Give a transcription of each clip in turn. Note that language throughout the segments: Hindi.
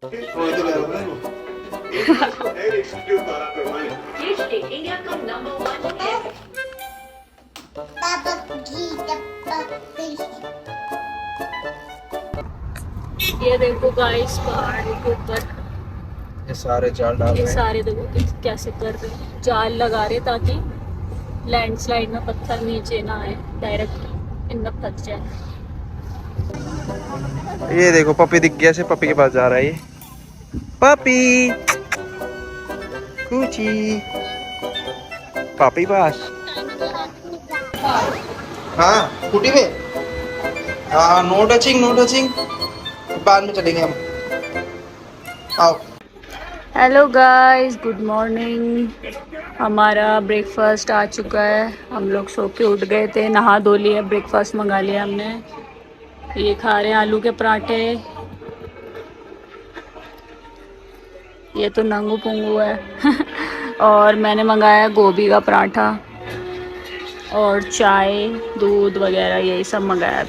ये देखो गाइस पहाड़ के ऊपर ये सारे जाल डाल ये रहे हैं। सारे देखो कैसे कर रहे हैं, जाल लगा रहे ताकि लैंडस्लाइड में पत्थर नीचे ना आए, डायरेक्ट इनमें फंस जाए। ये देखो पपी दिख गया से पपी के पास जा रहा है ये। पपी कुची पपी पास। हाँ स्कूटी पे। हाँ नो टचिंग नो टचिंग, बाद में चलेंगे हम। आओ। Hello guys, good morning. हमारा ब्रेकफास्ट आ चुका है। हम लोग सो के उठ गए थे, नहा धो लिया, ब्रेकफास्ट मंगा लिया हमने। ये खा रहे हैं आलू के पराठे। ये तो नंगू पुंगू है और मैंने मंगाया गोभी का पराठा और चाय दूध वगैरह यही सब मंगाया।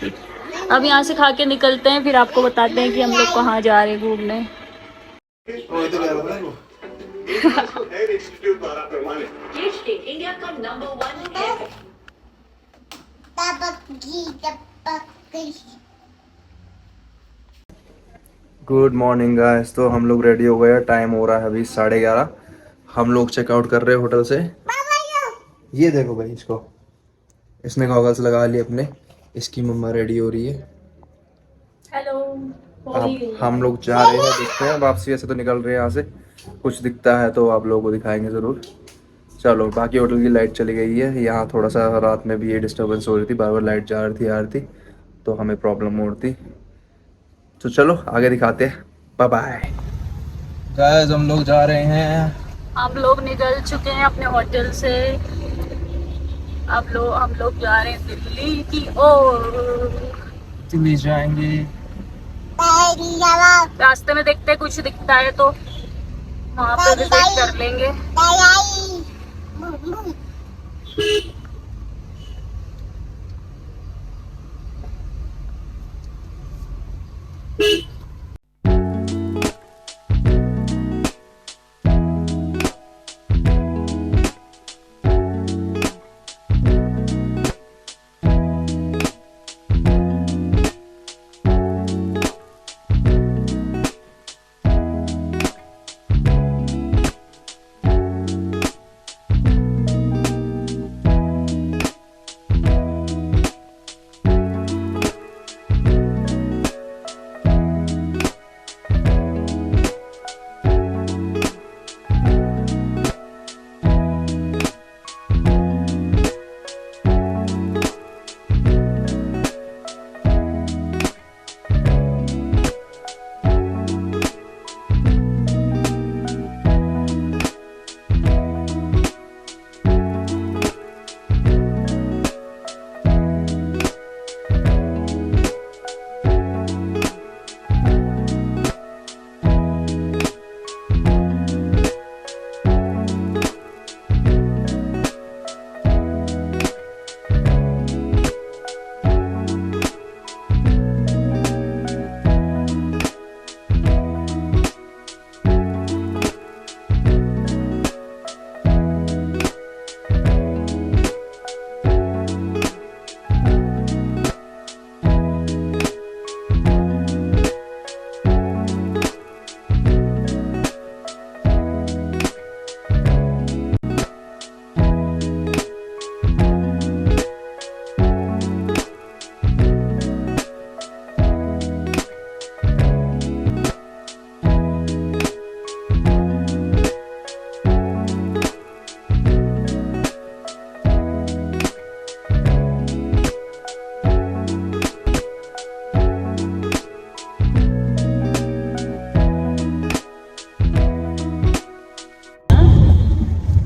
अब यहाँ से खा के निकलते हैं, फिर आपको बताते हैं कि हम लोग कहाँ जा रहे हैं घूमने। Good morning guys. तो हम लोग रेडी हो गए, टाइम हो रहा है अभी 11:30। हम लोग चेकआउट कर रहे हैं होटल से। ये देखो भाई इसको, इसने गॉगल्स लगा लिए अपने। इसकी मम्मा रेडी हो रही है। हेलो। अब हम लोग जा रहे हैं, देखते हैं वापसी। ऐसे तो निकल रहे हैं यहाँ से, कुछ दिखता है तो आप लोगों को दिखाएंगे ज़रूर। चलो, बाकी होटल की लाइट चली गई है। यहाँ थोड़ा सा रात में भी ये डिस्टर्बेंस हो रही थी, बार बार लाइट जा रही थी आ रही थी, तो हमें प्रॉब्लम हो रही थी। तो चलो आगे दिखाते हैं। बाय बाय गाइस, हम लोग जा रहे हैं। हम लोग निकल चुके हैं अपने होटल से। अब हम लोग जा रहे हैं दिल्ली की ओर। दिल्ली जाएंगे। रास्ते में देखते हैं, कुछ दिखता है तो वहाँ पे विजिट कर लेंगे।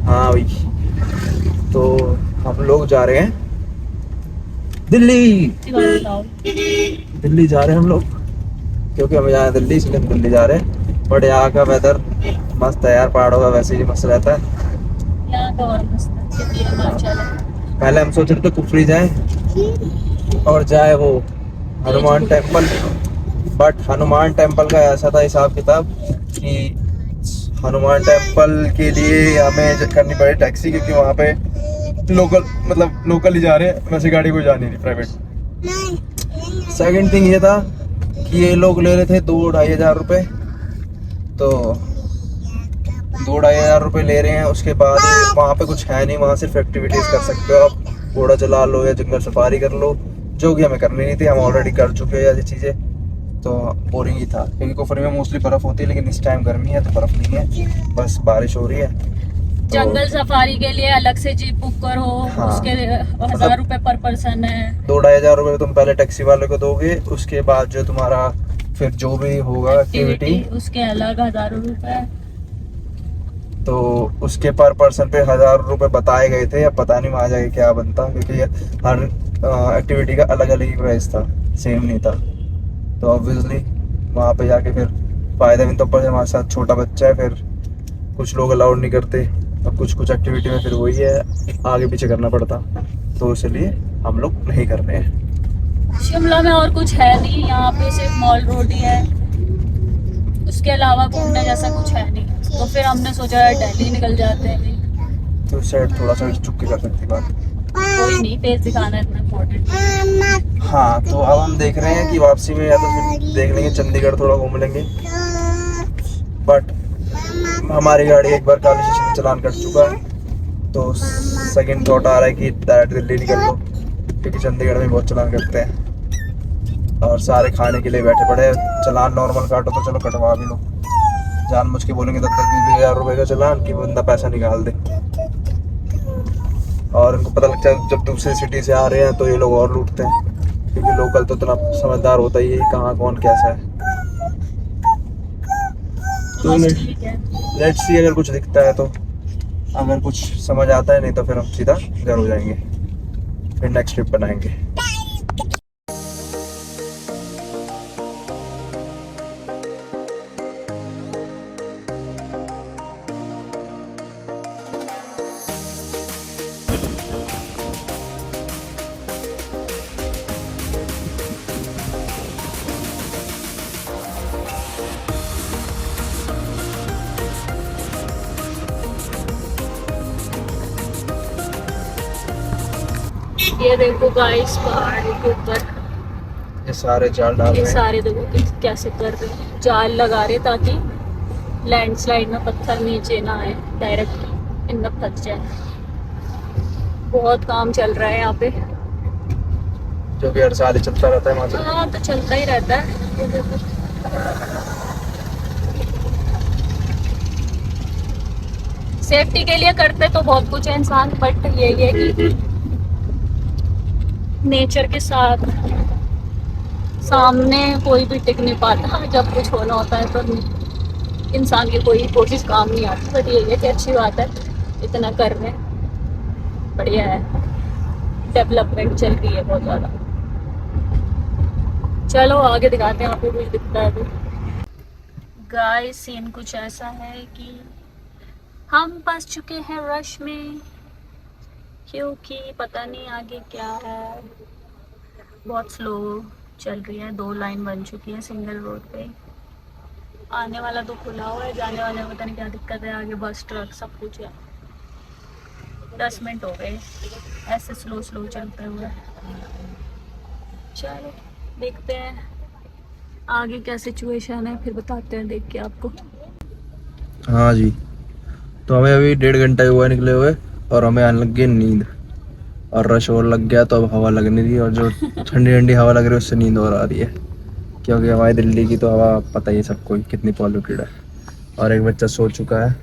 हाँ भाई, तो हम लोग जा रहे हैं दिल्ली। दिल्ली जा रहे हैं हम लोग, क्योंकि हमें जाना है दिल्ली, इसलिए हम दिल्ली जा रहे हैं। बट यहाँ का वेदर मस्त है यार, पहाड़ों का वैसे ही मस्त रहता है। यहाँ का और मस्त है, हिमाचल है। पहले हम सोच रहे थे कुफरी जाए और जाए वो Hanuman temple, but Hanuman temple का ऐसा था हिसाब किताब कि हनुमान टेम्पल के लिए हमें करनी पड़ी टैक्सी, क्योंकि वहाँ पे लोकल, मतलब लोकल ही जा रहे हैं, वैसे गाड़ी कोई जानी नहीं प्राइवेट। सेकंड थिंग ये था कि ये लोग ले रहे थे 2-2.5 हज़ार रुपये, तो 2-2.5 हज़ार रुपये ले रहे हैं। उसके बाद वहाँ पे कुछ है नहीं, वहाँ सिर्फ एक्टिविटीज़ कर सकते हो आप, घोड़ा चला लो या जंगल सफारी कर लो, जो कि हमें करनी नहीं थी, हम ऑलरेडी कर चुके हैं ऐसी चीज़ें। तो बोरिंग ही था, क्योंकि कुफरी में मोस्टली बर्फ़ होती है, लेकिन इस टाइम गर्मी है तो बर्फ़ नहीं है, बस बारिश हो रही है। तो जंगल सफारी के लिए अलग से जीप बुक करो, हाँ, उसके मतलब 1,000 रुपए पर पर्सन है। 2-2.5 हज़ार रुपये तुम पहले टैक्सी वाले को दोगे, उसके बाद जो तुम्हारा फिर जो भी होगा एक्टिविटी, उसके अलग 1,000 रुपए। तो उसके पर पर्सन पे 1,000 रुपये बताए गए थे, अब पता नहीं वहाँ जाके क्या बनता, क्योंकि ये हर एक्टिविटी का अलग अलग ही प्राइस था, सेम नहीं था। तो ऑब्वियसली वहाँ पे जाके फिर फ़ायदा भी तो पड़े, हमारे साथ छोटा बच्चा है, फिर कुछ लोग अलाउड नहीं करते, अब कुछ एक्टिविटी में फिर वही है आगे पीछे करना पड़ता, तो इसलिए हम लोग नहीं कर रहे हैं। शिमला में और कुछ है नहीं, यहाँ पे सिर्फ मॉल रोड ही है, उसके अलावा घूमने जैसा कुछ है नहीं। तो फिर हमने सोचा दिल्ली निकल जाते हैं। तो सेट थोड़ा सा चुप के कर सकती बात। कोई नहीं, फेस दिखाना इतना इम्पोर्टेंट। हाँ, तो अब हम देख रहे हैं कि वापसी में या तो फिर देख लेंगे चंडीगढ़ थोड़ा घूम लेंगे, बट हमारी गाड़ी एक बार काली स्टेशन में चालान कट चुका है, तो सेकंड थॉट आ रहा है कि डायरेक्ट दिल्ली निकल लो, क्योंकि चंडीगढ़ में बहुत चालान कटते हैं और सारे खाने के लिए बैठे पड़े हैं। चालान नॉर्मल काटो तो चलो कटवा भी लो, जानबूझ के बोलेंगे 10-20 हज़ार रुपये का चालान कि बंदा पैसा निकाल दे, और उनको पता लगता है जब दूसरी सिटी से आ रहे हैं तो ये लोग और लूटते हैं, क्योंकि लोकल तो इतना समझदार होता ही है कहाँ कौन कैसा है। तो लेट्स सी, अगर कुछ दिखता है तो, अगर कुछ समझ आता है, नहीं तो फिर हम सीधा घर हो जाएंगे, फिर नेक्स्ट ट्रिप बनाएंगे। ये देखो गाइस, पहाड़ के ऊपर ये सारे जाल डाल ये रहे हैं। सारे देखो कैसे कर रहे हैं, जाल लगा रहे ताकि लैंडस्लाइड में पत्थर नीचे ना आए, डायरेक्ट इनमें फंस जाए। बहुत काम चल रहा है यहाँ पे, जो कि हर साल ही चलता रहता है वहाँ पे। हाँ तो चलता ही रहता है। ये देखो, सेफ्टी के लिए करते तो बहुत कुछ है इंसान, बट यही है कि नेचर के साथ सामने कोई भी टिक नहीं पाता, जब कुछ होना होता है तो इंसान की कोई कोशिश काम नहीं आती। बट ये है कि अच्छी बात है, इतना कर रहे हैं, बढ़िया है, डेवलपमेंट चल रही है बहुत ज़्यादा। चलो आगे दिखाते हैं, आपको कुछ दिखता है तो। गाइस सीन कुछ ऐसा है कि हम फंस चुके हैं रश में, क्योंकि पता नहीं आगे क्या है, बहुत स्लो चल रही है, 2 लाइन बन चुकी है सिंगल रोड पे। आने वाला तो खुला हुआ है, जाने वाले में पता नहीं क्या दिक्कत है, आगे बस ट्रक सब कुछ है। 10 मिनट हो गए ऐसे स्लो स्लो चलते हुए। चलो देखते हैं आगे क्या सिचुएशन है, फिर बताते हैं देख के आपको। हाँ जी, तो हमें अभी 1.5 घंटा हुआ निकले हुए, और हमें आने लग गई नींद, और रश और लग गया, तो अब हवा लगने दी, और जो ठंडी ठंडी हवा लग रही है उससे नींद और आ रही है, क्योंकि हमारी दिल्ली की तो हवा पता ही है सबको कितनी पॉल्यूटेड है। और एक बच्चा सो चुका है,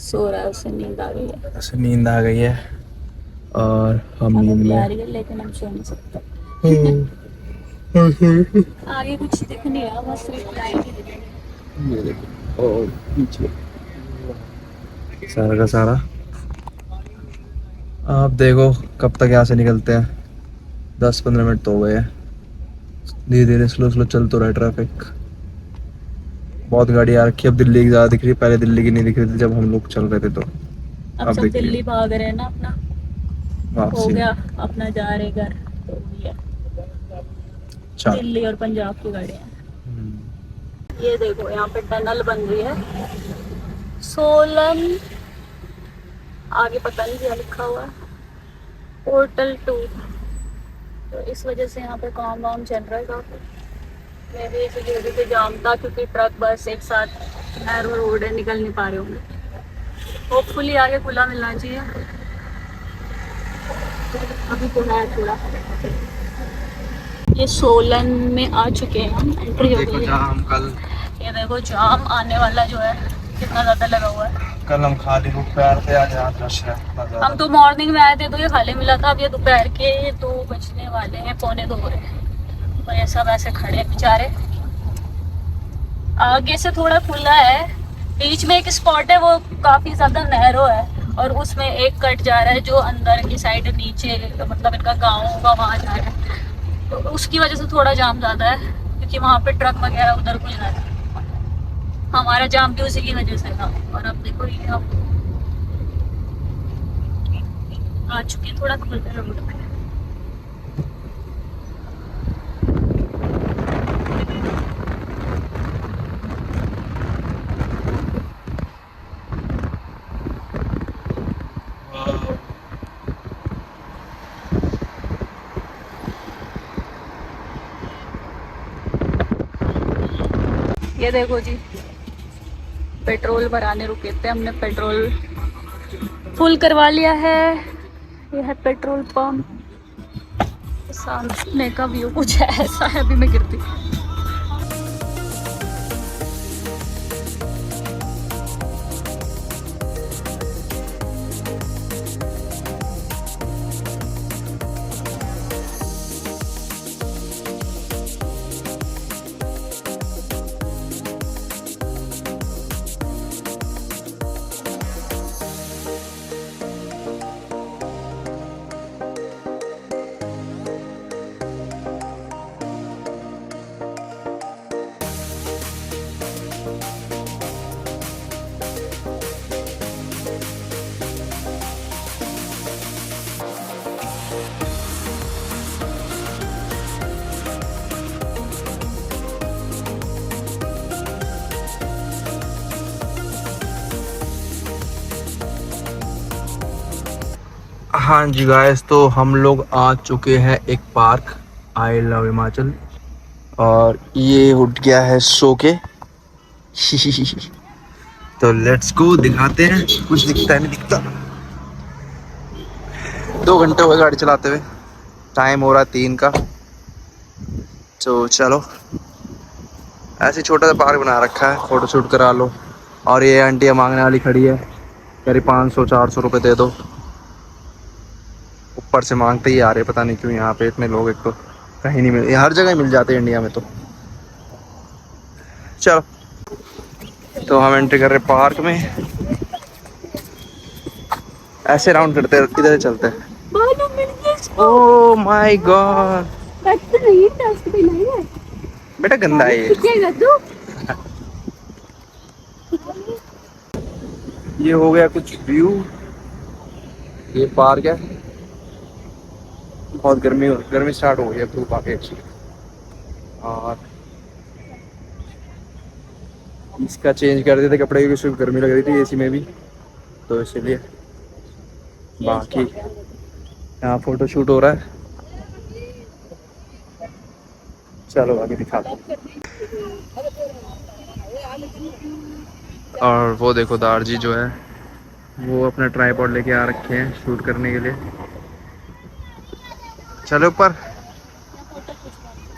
सो रहा है, उसे नींद आ गई है। उसे नींद आ गई है, और हम हमें नींद भी आ में रही है लेकिन हम सो नहीं सकते। आगे कुछ दिख नहीं रहा, बस सिर्फ लाइट ही दिख रही है। ये देखो, और पीछे सारा का सारा, आप देखो कब तक यहाँ से निकलते हैं। 10-15 मिनट तो हो गए हैं, धीरे धीरे स्लो स्लो चल तो रहा है ट्रैफिक, बहुत गाड़ी आ रखी है। अब दिल्ली की ज़्यादा दिख रही है, पहले दिल्ली की नहीं दिख रही थी जब हम लोग चल रहे थे, तो अब सब दिख रही दिल्ली है भाग रहे हैं ना अपना, हो वापसी। गया अपना जा रहे घर, तो भी है। चल। दिल्ली और पंजाब की गाड़ियाँ। ये देखो यहाँ पे टनल बन रही है सोलन, आगे पता नहीं क्या लिखा हुआ है, पोर्टल 2। तो इस वजह से यहाँ पे काम वाम चल रहा है काफी। मैं भी इसी जगह पे जाम था क्योंकि ट्रक बस एक साथ नैरो रोड है, निकल नहीं पा रहे होंगे। होपफुली आगे खुला मिलना चाहिए, अभी तो है थोड़ा। ये सोलन में आ चुके हैं हम, एंट्री हो गई है। हम कल ये देखो जाम आने वाला जो है कितना ज्यादा लगा हुआ है। कल हम खाली रूट पे आ रहे थे, आज यहाँ रश है इतना ज़्यादा। हम तो मॉर्निंग में आए थे तो ये खाली मिला था, अब ये दोपहर के 2 बजने वाले हैं, पौने 2 हो रहे हैं, और ये सब ऐसे खड़े हैं बेचारे। आगे से थोड़ा खुला है, बीच में एक स्पॉट है वो काफी ज्यादा नैरो है, और उसमें एक कट जा रहा है जो अंदर की साइड नीचे, मतलब इनका गाँव होगा वहाँ जा रहा है, तो उसकी वजह से थोड़ा जाम ज्यादा है क्योंकि वहाँ पे ट्रक वगैरह उधर कुछ जा रहा है। हमारा जाम भी उसी की वजह से था। और अब देखो ये हम आ चुके हैं थोड़ा खुलते रोड पे। ये देखो जी, पेट्रोल भराने रुके थे, हमने पेट्रोल फुल करवा लिया है। यह है पेट्रोल पंप, सामने का व्यू कुछ ऐसा है। अभी मैं गिरती। हाँ जी गाइस, तो हम लोग आ चुके हैं एक पार्क, आई लव हिमाचल, और ये उठ गया है सो के। तो लेट्स गो, दिखाते हैं। कुछ दिखता है नहीं दिखता। 2 घंटे हो गए गाड़ी चलाते हुए, टाइम हो रहा है 3 का। तो चलो, ऐसे छोटा सा पार्क बना रखा है, फोटो शूट करा लो। और ये आंटियाँ मांगने वाली खड़ी है, करीब 500-400 रुपये दे दो। ऊपर से मांगते ही आ रहे, पता नहीं क्यों यहाँ पे इतने लोग। एक तो कहीं नहीं मिल, हर जगह मिल जाते हैं इंडिया में तो। चलो, तो हम एंट्री कर रहे पार्क में, ऐसे राउंड करते हैं, इधर से चलते हैं। ओह माय गॉड, बेटा गंदा है ये। ये हो गया कुछ व्यू, ये पार्क है। बहुत गर्मी स्टार्ट हो गई है, धूप आके एक्चुअली। और इसका चेंज कर देते कपड़े क्योंकि सिर्फ गर्मी लग रही थी एसी में भी, तो इसलिए। बाकी यहाँ फोटो शूट हो रहा है, चलो आगे दिखाते हैं। और वो देखो दार जी जो है वो अपना ट्राइपॉड लेके आ रखे हैं शूट करने के लिए। चलो ऊपर,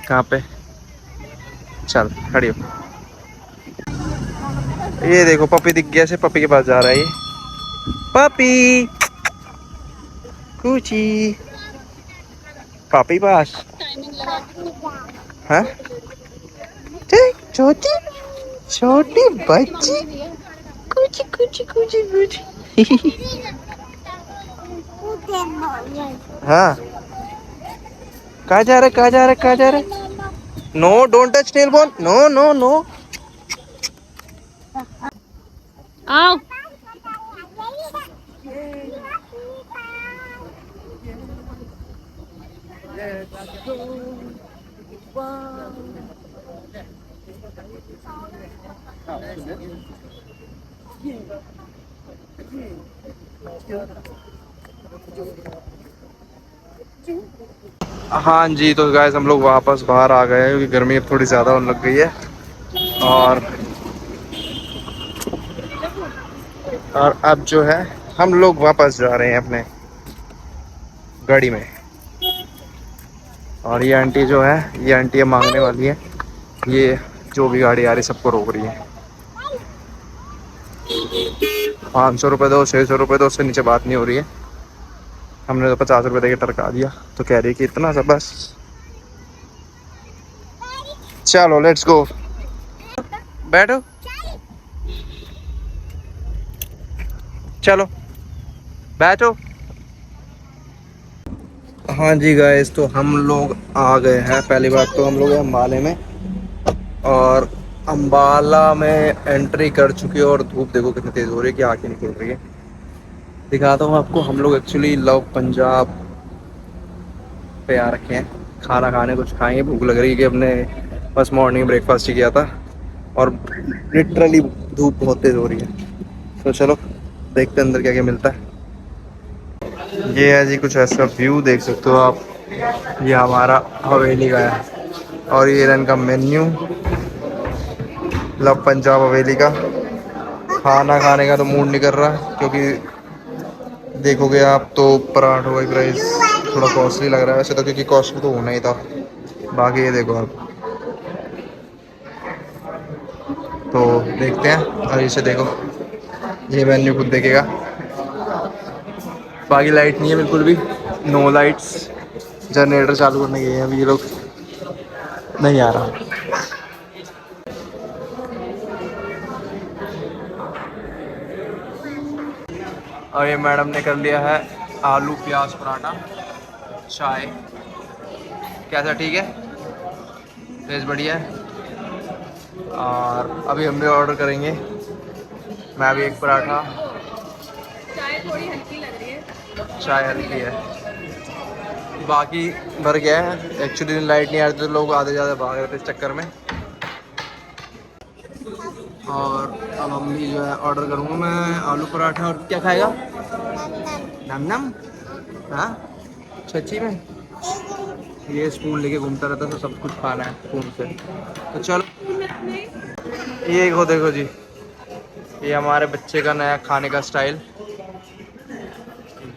कहाँ पे, चल खड़ी हो। ये देखो पपी दिख गया, से पपी के पास जा रहा है ये। पपी कुची, पपी पास है। छोटी छोटी बच्ची, कुची कुची कुची कुची। हाँ, कहाँ जा रहा है, कहाँ जा रहा है, कहाँ जा रहा है। No don't touch tail bone, no no no. आओ। हाँ जी, तो गाइस हम लोग वापस बाहर आ गए हैं क्योंकि गर्मी अब थोड़ी ज़्यादा होने लग गई है। और अब जो है हम लोग वापस जा रहे हैं अपने गाड़ी में। और ये आंटी जो है, ये आंटी अब मांगने वाली है। ये जो भी गाड़ी आ रही सबको रोक रही है। 500 रुपये दो, 600 रुपये दो, उससे नीचे बात नहीं हो रही है। हमने तो 50 रुपये दे के टरका दिया, तो कह रही है कि इतना सा बस। चलो लेट्स गो, बैठो, चलो बैठो। हाँ जी गाइस, तो हम लोग आ गए हैं। पहली बात तो हम लोग हैं अम्बाले में, और अम्बाला में एंट्री कर चुके हैं। और धूप देखो कितनी तेज़ हो रही है कि आँखें निकल रही है। दिखाता हूँ आपको। हम लोग एक्चुअली लव पंजाब पे आ रखे हैं खाना खाने। कुछ खाएंगे, भूख लग रही है कि हमने बस मॉर्निंग ब्रेकफास्ट ही किया था। और लिटरली धूप बहुत तेज़ हो रही है। तो चलो देखते हैं अंदर क्या क्या मिलता है। ये है जी कुछ ऐसा व्यू, देख सकते हो आप। ये हमारा हवेली का है, और ये रन का मेन्यू लव पंजाब हवेली का। खाना खाने का तो मूड नहीं कर रहा, क्योंकि देखोगे आप तो पराठों का प्राइस थोड़ा कॉस्टली लग रहा है वैसे तो, क्योंकि कॉस्टली तो होना ही था। बाकी ये देखो आप, तो देखते हैं। और इसे देखो, ये मेन्यू खुद देखेगा। बाकी लाइट नहीं है बिल्कुल भी, नो लाइट्स। जनरेटर चालू करने गए हैं अभी ये लोग, नहीं आ रहा। और ये मैडम ने कर लिया है आलू प्याज पराठा, चाय। कैसा, ठीक है, टेस्ट बढ़िया है। और अभी हम भी ऑर्डर करेंगे, मैं भी एक पराठा। चाय थोड़ी हल्की लग रही है। चाय हल्की है, बाकी भर गया है। एक्चुअली लाइट नहीं आ रही तो लोग आधे ज़्यादा भाग रहे थे इस चक्कर में। और अब हम भी जो है ऑर्डर करूँगा मैं आलू पराठा। और क्या खाएगा? नम नम। हाँ, सच्ची में। ये स्पून लेके घूमता रहता है, तो सब कुछ खाना है स्पून से। तो चलो, ये देखो जी, ये हमारे बच्चे का नया खाने का स्टाइल।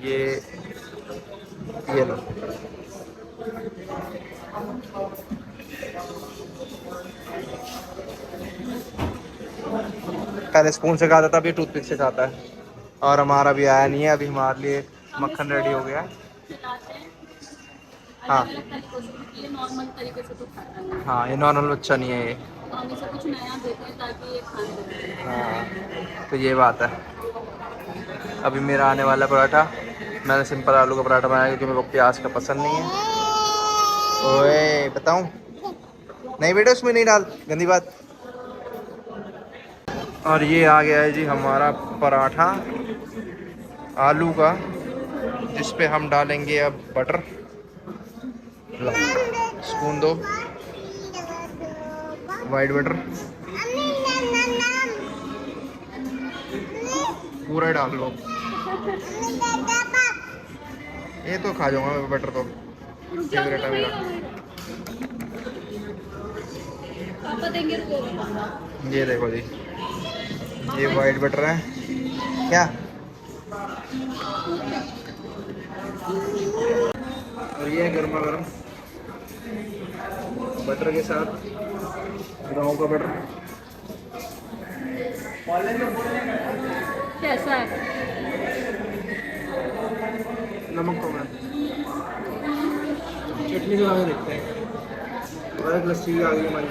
ये लो। पहले स्पून से खाता था, अभी टूथपिक से खाता है। और हमारा भी आया नहीं है, अभी हमारे लिए मक्खन रेडी हो गया है। हाँ ये नॉर्मल तरीके से तो खाता है। हाँ, ये नॉर्मल बच्चा नहीं है ये। तो हम इसे कुछ नया देते हैं ताकि ये खाने लगे। हाँ, तो ये बात है। अभी मेरा आने वाला पराठा, मैंने सिंपल आलू का पराठा बनाया क्योंकि मेरे को प्याज का पसंद नहीं है। ओए बताऊं? नहीं बेटा, उसमें नहीं डाल, गंदी बात। और ये आ गया है जी हमारा पराठा आलू का, जिस पे हम डालेंगे अब बटर। लो, स्पून दो, वाइट बटर पूरा डाल लो। ये तो खा जाऊंगा मैं, बटर तो फेवरेट है मेरा। पापा देंगे तो। ये देखो जी, ये वाइट बटर है क्या? और ये गर्मा गर्म बटर के साथ गाँव का बटर। कैसा है? नमक कम है, चटनी से आगे देखते हैं। और एक लस्सी भी आ गई हमारी।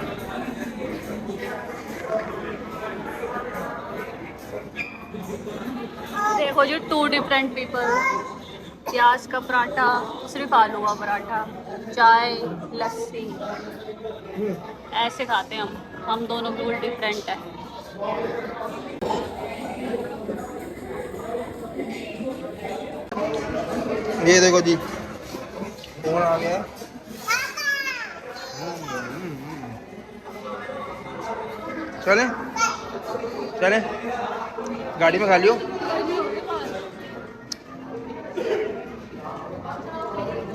देखो जी, 2 डिफरेंट पीपल। प्याज का पराठा, सिर्फ आलू का पराठा, चाय, लस्सी, ऐसे खाते हैं हम दोनों बिल्कुल डिफरेंट है। ये देखो जी, कौन आ गया? चले चले, गाड़ी में खा लियो।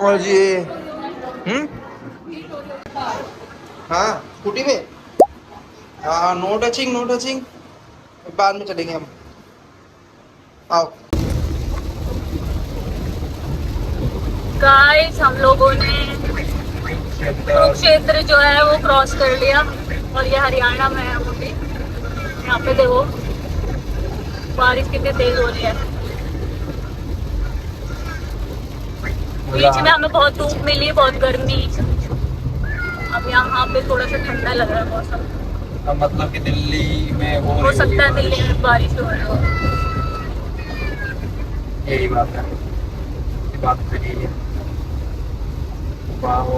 और जी हाँ स्कूटी पे, हाँ नो टचिंग नो टचिंग, बाद में चलेंगे हम। आओ। गाइस हम लोगों ने कुरुक्षेत्र जो है वो क्रॉस कर लिया और ये हरियाणा में है वो भी। यहाँ पे देखो बारिश कितनी तेज हो रही है। बीच में हमें बहुत धूप मिली, बहुत गर्मी। अब यहाँ पे थोड़ा सा ठंडा लग रहा है मौसम। अब मतलब कि दिल्ली में हो सकता है दिल्ली में बारिश हो रही हो। यही बात है, ये बात सही है। वाह